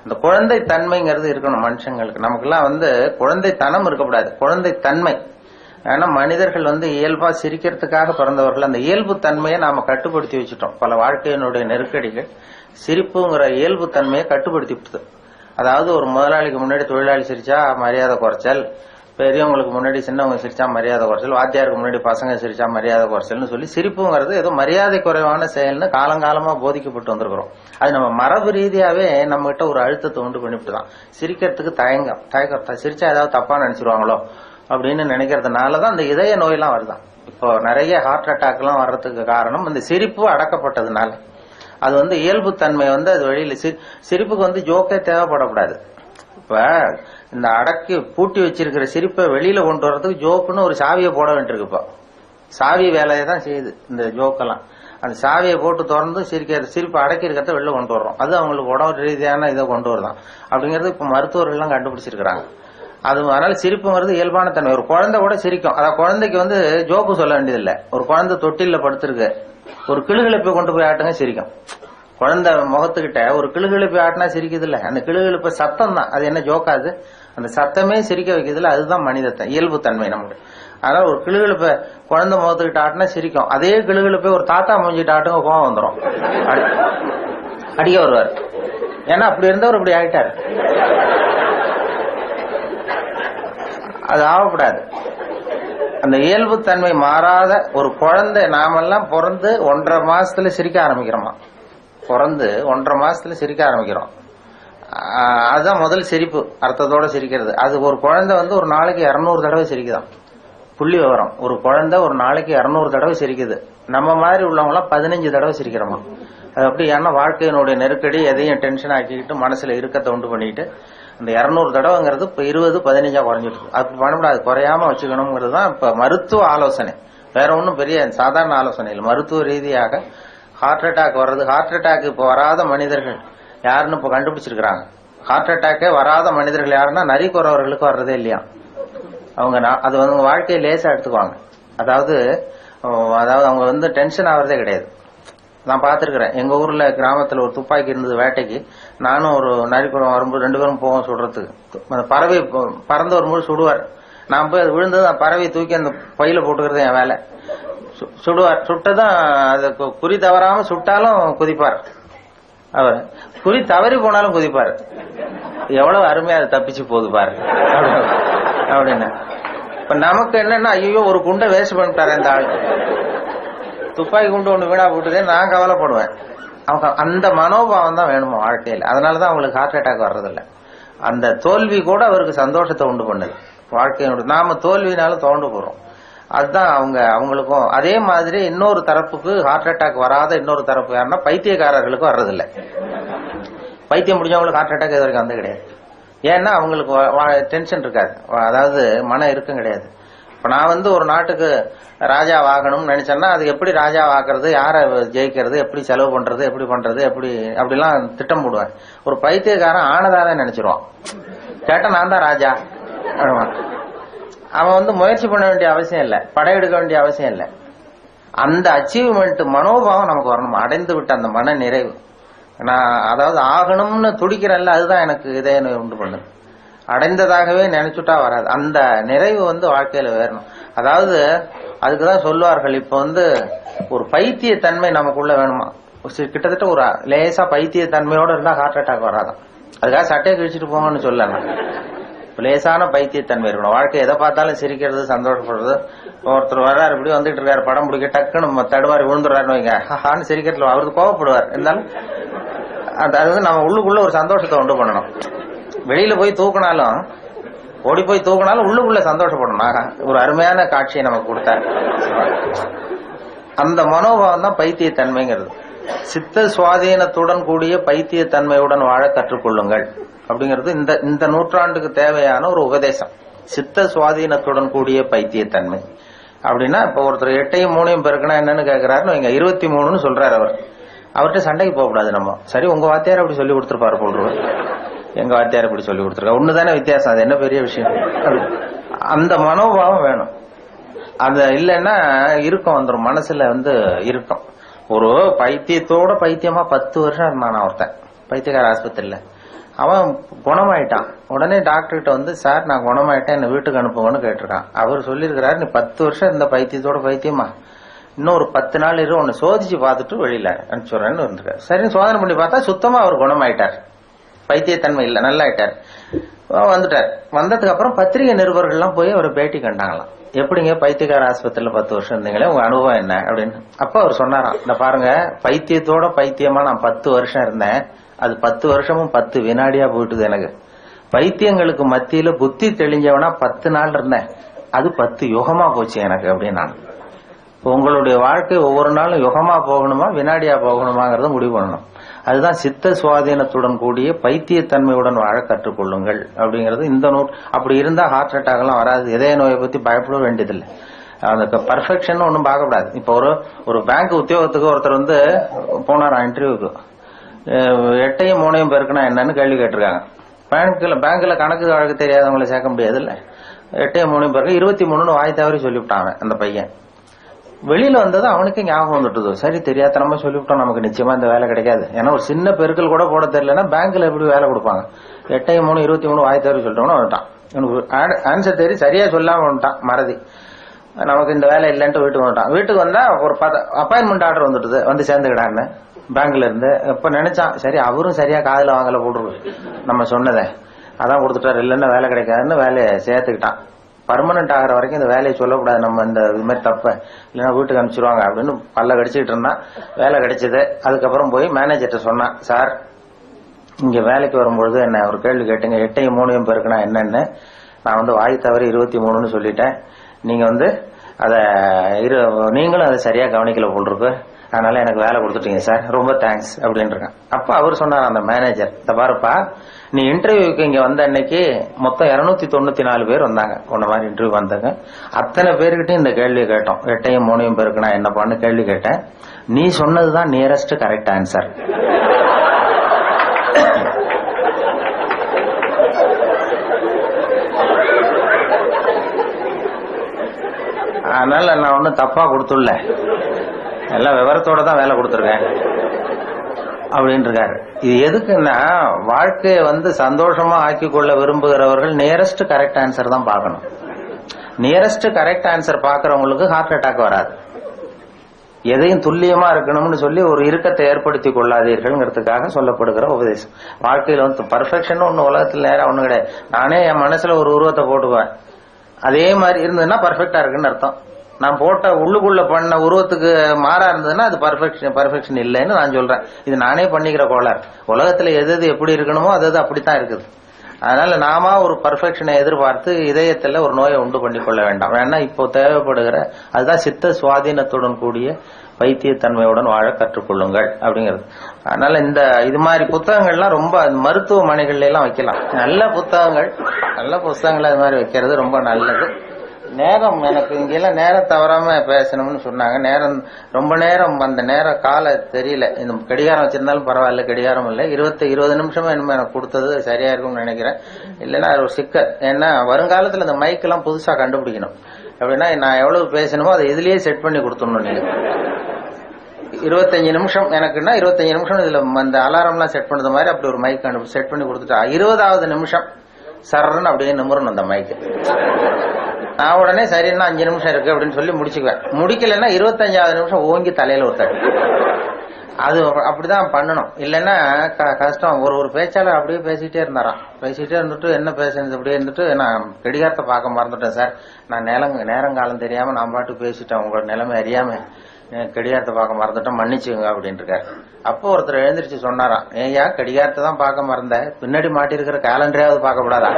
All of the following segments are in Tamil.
இந்த குழந்தை தன்மைங்கிறது இருக்கணும் மனுஷங்களுக்கு. நமக்கெல்லாம் குழந்தைத்தனம் இருக்கக்கூடாது, குழந்தை தன்மை. ஏன்னா மனிதர்கள் இயல்பா சிரிக்கிறதுக்காக பிறந்தவர்கள். அந்த இயல்பு தன்மையை நாம கட்டுப்படுத்தி வச்சுட்டோம். பல வாழ்க்கையினுடைய நெருக்கடிகள் சிரிப்புங்கிற இயல்பு தன்மையை கட்டுப்படுத்தி விட்டுது. அதாவது ஒரு முதலாளிக்கு முன்னாடி தொழிலாளி சிரிச்சா மரியாதை குறைச்சல், பெரியவங்களுக்கு முன்னாடி சின்னவங்க சிரிச்சா மரியாதை குறைச்சல், வாத்தியாருக்கு முன்னாடி பசங்க சிரிச்சா மரியாதை குறைச்சல்னு சொல்லி சிரிப்புங்கிறது ஏதோ மரியாதை குறைவான செயல்னு காலங்காலமா போதிக்கப்பட்டு வந்திருக்கிறோம். அது நம்ம மரபு ரீதியாவே நம்ம கிட்ட ஒரு அழுத்தத்தை உண்டு பண்ணிவிட்டு தான் சிரிக்கிறதுக்கு தயக்கம் சிரிச்சா ஏதாவது தப்பா நினைச்சிருவாங்களோ அப்படின்னு நினைக்கிறதுனாலதான் இந்த இதய நோயெல்லாம் வருதான். இப்போ நிறைய ஹார்ட் அட்டாக் எல்லாம் வர்றதுக்கு காரணம் இந்த சிரிப்பு அடக்கப்பட்டதுனால. அது இயல்பு தன்மை அது வெளியில சிரிப்புக்கு ஜோக்கே தேவைப்படக்கூடாது. இப்ப இந்த அடக்கி பூட்டி வச்சிருக்கிற சிரிப்பை வெளியில கொண்டு வர்றதுக்கு ஜோக்குன்னு ஒரு சாவியை போட வேண்டியிருக்கு. இப்போ சாவி வேலையை தான் செய்யுது இந்த ஜோக்கெல்லாம். அந்த சாவியை போட்டு திறந்து சிரிப்பை அடக்கி இருக்கிறத வெளில கொண்டு வர்றோம். அது அவங்களுக்கு உடம்பு ரீதியான இதை கொண்டு வருதான் அப்படிங்கறது இப்ப மருத்துவர்கள் எல்லாம் கண்டுபிடிச்சிருக்கிறாங்க. அதனால சிரிப்புங்கிறது இயல்பான தன்மை. ஒரு குழந்தை கூட சிரிக்கும். அதாவது குழந்தைக்கு ஜோக்கு சொல்ல வேண்டியதில்லை. ஒரு குழந்தை தொட்டில படுத்திருக்கு, ஒரு கிளுகிழப்பை கொண்டு போய் ஆட்டுங்க சிரிக்கும். குழந்தை முகத்துக்கிட்ட ஒரு கிளுகிழப்பை ஆட்டினா சிரிக்குது இல்ல, அந்த கிளுகிழப்ப சத்தம் தான். அது என்ன ஜோக்காது? அந்த சத்தமே சிரிக்க வைக்கிறது இல்ல. அதுதான் மனிதத்தை இயல்பு தன்மை நமக்கு. அதனால ஒரு கிளுகிழப்ப குழந்தை முகத்துக்கிட்ட ஆட்டினா சிரிக்கும். அதே கிளுகிழப்பை ஒரு தாத்தா மூஞ்சிட்டு ஆட்டுங்க கோவம் வந்துடும், அடிக்க வருவார். ஏன்னா அப்படி இருந்தவர் இப்படி ஆயிட்டாரு. அது ஆகக்கூடாது. அந்த இயல்பு தன்மை மாறாத ஒரு குழந்தை நாமெல்லாம் பிறந்து 1.5 மாசத்துல சிரிக்க ஆரம்பிக்கிறோமா? பிறந்து 1.5 மாசத்துல சிரிக்க ஆரம்பிக்கிறோம். அதுதான் முதல் சிரிப்பு, அர்த்தத்தோட சிரிக்கிறது. அது ஒரு குழந்தை ஒரு நாளைக்கு 200 தடவை சிரிக்குதான். புள்ளி விவரம், ஒரு குழந்தை ஒரு நாளைக்கு 200 தடவை சிரிக்குது. நம்ம மாதிரி உள்ளவங்க எல்லாம் 15 தடவை சிரிக்கிறோமா? அது அப்படி. ஏன்னா வாழ்க்கையினுடைய நெருக்கடி எதையும் டென்ஷன் ஆக்கிக்கிட்டு மனசுல இருக்கத்தை உண்டு பண்ணிட்டு இந்த 200 தடவைங்கிறது இப்ப 20-15 குறைஞ்சிட்டு. அது பண்ணக்கூடாது, குறையாம வச்சுக்கணுங்கிறது தான் இப்ப மருத்துவ ஆலோசனை. வேற ஒன்றும் பெரிய சாதாரண ஆலோசனை இல்லை. மருத்துவ ரீதியாக ஹார்ட் அட்டாக் வர்றது, ஹார்ட் அட்டாக் இப்ப வராத மனிதர்கள் யாருன்னு இப்ப கண்டுபிடிச்சிருக்கிறாங்க. ஹார்ட் அட்டாக்கே வராத மனிதர்கள் யாருன்னா நரி குறவர்களுக்கு வர்றதே இல்லையா. அவங்க அது அவங்க வாழ்க்கையை லேசா எடுத்துக்குவாங்க. அதாவது அவங்க டென்ஷன் ஆகிறதே கிடையாது. நான் பார்த்திருக்கிறேன். எங்க ஊர்ல கிராமத்துல ஒரு துப்பாக்கி இருந்தது வேட்டைக்கு. நானும் ஒரு நரிக்குளம் வரும்போது 2 பேரும் போவோம் சுடுறதுக்கு. அந்த பறவை பறந்து வரும்போது சுடுவார். நான் போய் அது விழுந்தது அந்த பறவையை தூக்கி அந்த பையில போட்டுக்கிறது என் வேலை. சுடுவார். சுட்டதான் அது குறி தவறாம சுட்டாலும் குதிப்பார். அவர் குறி தவறி போனாலும் குதிப்பார். எவ்வளவு அருமையா அது தப்பிச்சு போகுது பாரு அப்படின்னு. இப்ப நமக்கு என்னன்னா, ஐயோ ஒரு குண்டை வேஸ்ட் பண்ணிட்டாரு இந்த ஆள், துப்பாக்கி குண்டு ஒண்ணு வீணா போட்டுதே, நான் கவலைப்படுவேன். அவங்க அந்த மனோபாவம் தான் வேணுமா வாழ்க்கையில். அதனாலதான் அவங்களுக்கு ஹார்ட் அட்டாக் வர்றதில்ல. அந்த தோல்வி கூட அவருக்கு சந்தோஷத்தை உண்டு பண்ணுது. வாழ்க்கையோட நாம தோல்வினாலும் தோண்டு போறோம். அதுதான் அவங்களுக்கும். அதே மாதிரி இன்னொரு தரப்புக்கு ஹார்ட் அட்டாக் வராத இன்னொரு தரப்பு யாருன்னா பைத்தியக்காரர்களுக்கும் வர்றதில்லை. பைத்தியம் முடிஞ்சவங்களுக்கு ஹார்ட் அட்டாக் இது வரைக்கும் வந்து கிடையாது. ஏன்னா அவங்களுக்கு டென்ஷன் இருக்காது, அதாவது மன இருக்கும் கிடையாது. இப்ப நான் ஒரு நாட்டுக்கு ராஜா ஆகணும்னு நினைச்சேன்னா அது எப்படி ராஜா ஆக்குறது, யாரை ஜெயிக்கிறது, எப்படி செலவு பண்றது, எப்படி பண்றது, அப்படிலாம் திட்டம் போடுவேன். ஒரு பைத்தியக்காரன் ஆனதானே நினைச்சிருவான். கேட்டா நான் தான் ராஜா. அவன் முயற்சி பண்ண வேண்டிய அவசியம் இல்லை, படையெடுக்க வேண்டிய அவசியம் இல்லை. அந்த அச்சீவ்மெண்ட் மனோபாவம் நமக்கு வரணும். அடைந்து விட்ட அந்த மன நிறைவு. நான் அதாவது ஆகணும்னு துடிக்கிறேன்ல, அதுதான் எனக்கு இதே உண்டு பண்ணுது. அடைந்ததாகவே நினைச்சுட்டா வராது. அந்த நிறைவு வாழ்க்கையில வேறணும். அதாவது அதுக்குதான் சொல்லுவார்கள், இப்ப ஒரு பைத்தியத்தன்மை நமக்குள்ள வேணுமா. கிட்டத்தட்ட ஒரு லேசா பைத்தியத்தன்மையோட இருந்தா ஹார்ட் அட்டாக் வராதான். அதுக்காக சட்டையை கிழிச்சிட்டு போங்கன்னு சொல்லலாம். லேசான பைத்தியத்தன்மை இருக்கணும். வாழ்க்கை எதை பார்த்தாலும் சிரிக்கிறது, சந்தோஷப்படுறது. ஒருத்தர் வர்றாரு, இப்படி வந்துட்டு இருக்காரு, படம் பிடிக்க டக்குன்னு தடுமாறி விழுந்துடுறாருன்னு வைங்க, ஹான்னு சிரிக்கிறதுல அவருக்கு கோவப்படுவார். இருந்தாலும் அதாவது நம்ம உள்ளுக்குள்ள ஒரு சந்தோஷத்தை உண்டு பண்ணணும். வெளியில போய் தூக்கினாலும், ஓடி போய் தூக்கினாலும் உள்ளுக்குள்ள சந்தோஷப்படணும். ஒரு அருமையான காட்சியை நமக்கு கொடுத்தாரு. அந்த மனோபாவம் தான் பைத்தியத்தன்மைங்கிறது. சித்த சுவாதீனத்துடன் கூடிய பைத்தியத்தன்மையுடன் வாழ கற்றுக்கொள்ளுங்கள் அப்படிங்கிறது இந்த நூற்றாண்டுக்கு தேவையான ஒரு உபதேசம். சித்த சுவாதீனத்துடன் கூடிய பைத்தியத்தன்மை அப்படின்னா, இப்ப ஒருத்தர் 8ஐயும் 3ஐயும் பெருக்கணும் என்னன்னு கேட்கிறாருன்னு 23ன்னு சொல்றாரு. அவர்கிட்ட சண்டைக்கு போகக்கூடாது நம்ம. சரி, உங்க வாத்தியார் அப்படி சொல்லி கொடுத்துருப்பாரு போடுறோம், எங்க வாத்தியார் இப்படி சொல்லி கொடுத்துருக்கா, ஒண்ணுதானே வித்தியாசம், அது என்ன பெரிய விஷயம். அந்த மனோபாவம் வேணும். அது இல்லைன்னா இருக்கும் வந்துடும் மனசுல இருக்கும். ஒரு பைத்தியத்தோட பைத்தியமா 10 வருஷம் இருந்தான் ஒருத்தன் பைத்தியக்கார ஆஸ்பத்திரியில. அவன் குணமாயிட்டான். உடனே டாக்டர்கிட்ட வந்து, சார் நான் குணமாயிட்டேன், என்ன வீட்டுக்கு அனுப்புங்கன்னு கேட்டிருக்கான். அவர் சொல்லியிருக்கிறாரு, நீ 10 வருஷம் இந்த பைத்தியத்தோட பைத்தியமா, இன்னும் ஒரு 10 நாள் இரு, உன்னை சோதிச்சு பார்த்துட்டு வெளியில அனுப்பிச்சுடுறேன்னு இருந்திருக்காரு. சரின்னு சோதனை பண்ணி பார்த்தா சுத்தமா அவர் குணமாயிட்டார், பைத்தியத்தன்மை இல்ல, நல்லா ஆயிட்டார், வந்துட்டார். வந்ததுக்கு அப்புறம் பத்திரிகை நிருபர்கள்லாம் போய் அவரை பேட்டி கண்டாங்களாம். எப்படிங்க பைத்தியக்கார ஆஸ்பத்திரியில 10 வருஷம் இருந்தீங்களே, உங்க அனுபவம் என்ன அப்படின்னு. அப்ப அவர் சொன்னாராம், இந்த பாருங்க, பைத்தியத்தோட பைத்தியமா நான் 10 வருஷம் இருந்தேன், அது 10 வருஷமும் 10 வினாடியா போயிட்டுது எனக்கு. பைத்தியங்களுக்கு மத்தியில புத்தி தெளிஞ்சவனா 10 நாள் இருந்தேன், அது 10 யுகமா போச்சு எனக்கு அப்படின்னு. நான் உங்களுடைய வாழ்க்கை ஒவ்வொரு நாளும் யுகமா போகணுமா வினாடியா போகணுமாங்கிறத முடிவு பண்ணணும். அதுதான் சித்த சுவாதீனத்துடன் கூடிய பைத்தியத்தன்மையுடன் வாழ கற்றுக்கொள்ளுங்கள் அப்படிங்கிறது இந்த அப்படி இருந்தா ஹார்ட் அட்டாக் எல்லாம் வராது, இதய நோயை பத்தி பயப்பட வேண்டியதில்லை. அந்த பர்ஃபெக்ஷன் ஒன்றும் பார்க்கக்கூடாது. இப்போ ஒரு பேங்க் உத்தியோகத்துக்கு ஒருத்தர் வந்து போனாராம் இன்டர்வியூக்கு. 8ஐயும் 3ஐயும் பெருக்குனா என்னன்னு கேள்வி கேட்டிருக்காங்க. பேங்க்ல கணக்கு வழக்கு தெரியாதவங்களை சேர்க்க முடியாது இல்ல. 8ஐயும் 3ஐயும் பெருக்க 23ன்னு வாய் தவறி சொல்லிவிட்டாங்க அந்த பையன். வெளியில வந்தது அவனுக்கு ஞாபகம் வந்துட்டுது, சரி தெரியாதனமா சொல்லிவிட்டோம், நமக்கு நிச்சயமா இந்த வேலை கிடைக்காது. ஏன்னா ஒரு சின்ன பெருக்கல் கூட போட தெரியலன்னா பேங்க்ல எப்படி வேலை கொடுப்பாங்க. 8ஐயும் 3 23 வாய் தவறி சொல்லிட்டோம்னு வந்துட்டான். ஆன்சர் தெரி சரியா சொல்லாம வந்துட்டான், மறதி. நமக்கு இந்த வேலை இல்லைன்ட்டு வீட்டுக்கு வந்துட்டான். வீட்டுக்கு வந்தா ஒரு அப்பாயின்மெண்ட் ஆர்டர் வந்துட்டுது, வந்து சேர்ந்துக்கிடான்னு பேங்க்ல இருந்து. இப்ப நினைச்சான், சரி அவரும் சரியா காதுல வாங்கல போட்டுருக்கு நம்ம சொன்னதை, அதான் கொடுத்துட்டாரு, இல்லைன்னா வேலை கிடைக்காதுன்னு வேலையை சேர்த்துக்கிட்டான். பர்மனன்ட் ஆகிற வரைக்கும் இந்த வேலையை சொல்லக்கூடாது நம்ம, இந்த இது மாதிரி தப்ப, இல்லைன்னா வீட்டுக்கு அனுப்பிச்சிருவாங்க அப்படின்னு பல்ல கடிச்சிட்டு இருந்தான். வேலை கிடைச்சது. அதுக்கப்புறம் போய் மேனேஜர்கிட்ட சொன்னான், சார் இங்க வேலைக்கு வரும்பொழுது என்ன ஒரு கேள்வி கேட்டுங்க, 8ஐயும் 3ஐயும் பெருக்குனா என்னன்னு நான் வந்து வாய் தவறி 23ன்னு சொல்லிட்டேன், நீங்க வந்து நீங்களும் அதை சரியா கவனிக்கல போல் இருக்கு, அதனால எனக்கு வேலை கொடுத்துட்டீங்க சார், ரொம்ப தேங்க்ஸ் அப்படின்னு இருக்கான். அப்ப அவர் சொன்னார் அந்த மேனேஜர், இந்த பாருப்பா, நீ இன்டர்வியூக்கு இங்க வந்த அன்னைக்கு மொத்தம் 294 பேர் வந்தாங்க, உன்ன மாதிரி இன்டர்வியூ வந்தாங்க. அத்தனை பேருக்கிட்டையும் இந்த கேள்வி கேட்டோம், 8ஐயும் 3ஐயும் பெருக்குனா என்னப்பான்னு கேள்வி கேட்டேன், நீ சொன்னதுதான் நியரஸ்ட் கரெக்ட் ஆன்சர். அதனால நான் ஒன்னும் தப்பா கொடுத்துள்ள, எல்லாம் விவரத்தோட தான் வேலை கொடுத்துருக்கேன் அப்படின்னு இருக்காரு. இது எதுக்குன்னா, வாழ்க்கையை வந்து சந்தோஷமா ஆக்கி கொள்ள விரும்புகிறவர்கள் நியரஸ்ட் கரெக்ட் ஆன்சர் தான் பார்க்கணும். நியரஸ்ட் கரெக்ட் ஆன்சர் பாக்குறவங்களுக்கு ஹார்ட் அட்டாக் வராது. எதையும் துல்லியமா இருக்கணும்னு சொல்லி ஒரு இறுக்கத்தை ஏற்படுத்தி கொள்ளாதீர்கள்ங்கிறதுக்காக சொல்லப்படுகிற உபதேசம். வாழ்க்கையில வந்து பர்ஃபெக்ஷன் ஒண்ணு உலகத்துல நேரம் ஒண்ணு கிடையாது. நானே என் மனசுல ஒரு உருவத்தை போட்டுக்குவேன், அதே மாதிரி இருந்ததுன்னா பர்ஃபெக்டா இருக்குன்னு அர்த்தம். நான் போட்ட உள்ளுக்குள்ள பண்ண உருவத்துக்கு மாறா இருந்ததுன்னா அது பர்ஃபெக்ஷன் இல்லைன்னு நான் சொல்றேன். இது நானே பண்ணிக்கிற கோளாறு. உலகத்துல எது எப்படி இருக்கணுமோ அது அப்படித்தான் இருக்குது. அதனால நாம ஒரு பர்ஃபெக்ஷனை எதிர்பார்த்து இதயத்துல ஒரு நோயை உண்டு பண்ணி கொள்ள வேண்டாம். வேணா இப்போ தேவைப்படுகிற அதுதான் சித்த சுவாதீனத்துடன் கூடிய பைத்தியத்தன்மையுடன் வாழ கற்றுக்கொள்ளுங்கள் அப்படிங்கிறது. அதனால இது மாதிரி புத்தகங்கள்லாம் ரொம்ப மருத்துவமனைகள்ல எல்லாம் வைக்கலாம். நல்ல புத்தகங்களை அது மாதிரி வைக்கிறது ரொம்ப நல்லது. நேரம் எனக்கு இங்கெல்லாம் நேரம் தவறாம பேசணும்னு சொன்னாங்க. நேரம் ரொம்ப நேரம் அந்த கால தெரியல. இந்த கடிகாரம் வச்சிருந்தாலும் பரவாயில்ல, கடிகாரம் இல்லை. 20 நிமிஷமா என்னமோ எனக்கு கொடுத்தது சரியா இருக்கும்னு நினைக்கிறேன். இல்லைன்னா ஒரு சிக்கல். ஏன்னா வருங்காலத்துல இந்த மைக்கெல்லாம் புதுசா கண்டுபிடிக்கணும். அப்படின்னா நான் எவ்வளவு பேசணுமோ அதை இதுலயே செட் பண்ணி கொடுத்துடணும். நீங்க 25 நிமிஷம் எனக்குன்னா 25 நிமிஷம் இதுல அந்த அலாரம்லாம் செட் பண்ணது மாதிரி அப்படி ஒரு மைக் செட் பண்ணி கொடுத்துட்டா 20வது நிமிஷம் சரன்னு அப்படியே நிமிரணும் அந்த மைக்கு. நான் உடனே சரின்னா 5 நிமிஷம் இருக்கு அப்படின்னு சொல்லி முடிச்சுக்குவேன். முடிக்கலன்னா 25வது நிமிஷம் ஓங்கி தலையில ஒருத்தடி. அது அப்படிதான் பண்ணணும். இல்லைன்னா கஷ்டம். ஒரு பேச்சாளர் அப்படியே பேசிட்டே இருந்தாராம். பேசிட்டே இருந்துட்டு என்ன பேசுறது அப்படியே இருந்துட்டு, நான் கடிகாரத்தை பார்க்க மறந்துட்டேன் சார், நான் நேரங்காலம் தெரியாம நான் பாட்டு பேசிட்டேன், உங்களோட நிலைமை அறியாம கடிகாரத்தை பார்க்க மறந்துட்டோம், மன்னிச்சுங்க அப்படின்னு இருக்காரு. அப்போ ஒருத்தர் எழுந்திரிச்சு சொன்னாராம், ஏயா கடிகாரத்தை தான் பார்க்க மறந்த, பின்னாடி மாட்டி இருக்கிற கேலண்டரையாவது பார்க்க கூடாதா?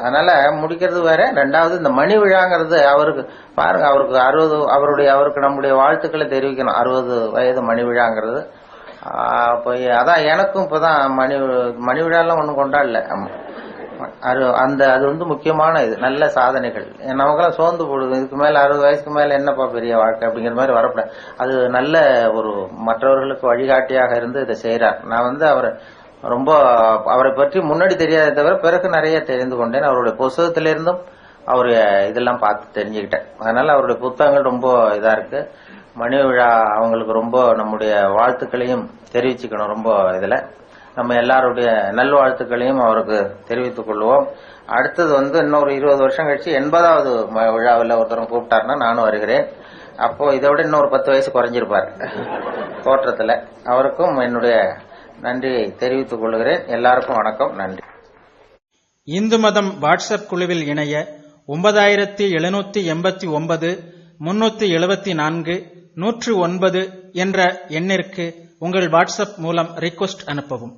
அதனால முடிக்கிறது வேற. ரெண்டாவது இந்த மணி விழாங்கிறது அவருக்கு பாருங்க, அவருக்கு நம்முடைய வாழ்த்துக்களை தெரிவிக்கணும். 60 வயது மணி விழாங்கிறது. அதான் எனக்கும் இப்பதான் மணி விழாலாம் ஒன்றும் கொண்டாடல. அது வந்து முக்கியமான இது, நல்ல சாதனைகள். நமக்கெல்லாம் சோர்ந்து போடுது, இதுக்கு மேல 60 வயசுக்கு மேல என்னப்பா பெரிய வாழ்க்கை அப்படிங்கிற மாதிரி வரப்பட. அது நல்ல ஒரு மற்றவர்களுக்கு வழிகாட்டியாக இருந்து இதை செய்யறார். நான் வந்து அவரை பற்றி முன்னாடி தெரியாத தவிர பிறகு நிறைய தெரிந்து கொண்டேன். அவருடைய புத்தகத்திலிருந்தும் அவர் இதெல்லாம் பார்த்து தெரிஞ்சுக்கிட்டேன். அதனால அவருடைய புத்தகங்கள் ரொம்ப இதா இருக்கு. மணி விழா அவங்களுக்கு ரொம்ப நம்முடைய வாழ்த்துக்களையும் தெரிவிச்சுக்கணும். ரொம்ப இதுல நம்ம எல்லாருடைய நல்வாழ்த்துக்களையும் அவருக்கு தெரிவித்துக் கொள்வோம். அடுத்தது இன்னொரு 20 வருஷம் கழிச்சு 80வது விழாவில் ஒருத்தரும் கூப்பிட்டாருன்னா நானும் வருகிறேன். அப்போ இதை விட இன்னொரு 10 வயசு குறைஞ்சிருப்பார் தோற்றத்துல. அவருக்கும் என்னுடைய நன்றியை தெரிவித்துக் கொள்கிறேன். எல்லாருக்கும் வணக்கம், நன்றி. இந்து மதம் வாட்ஸ்அப் குழுவில் இணைய 9789 374 109 என்ற எண்ணிற்கு உங்கள் வாட்ஸ்அப் மூலம் ரிக்வெஸ்ட் அனுப்பவும்.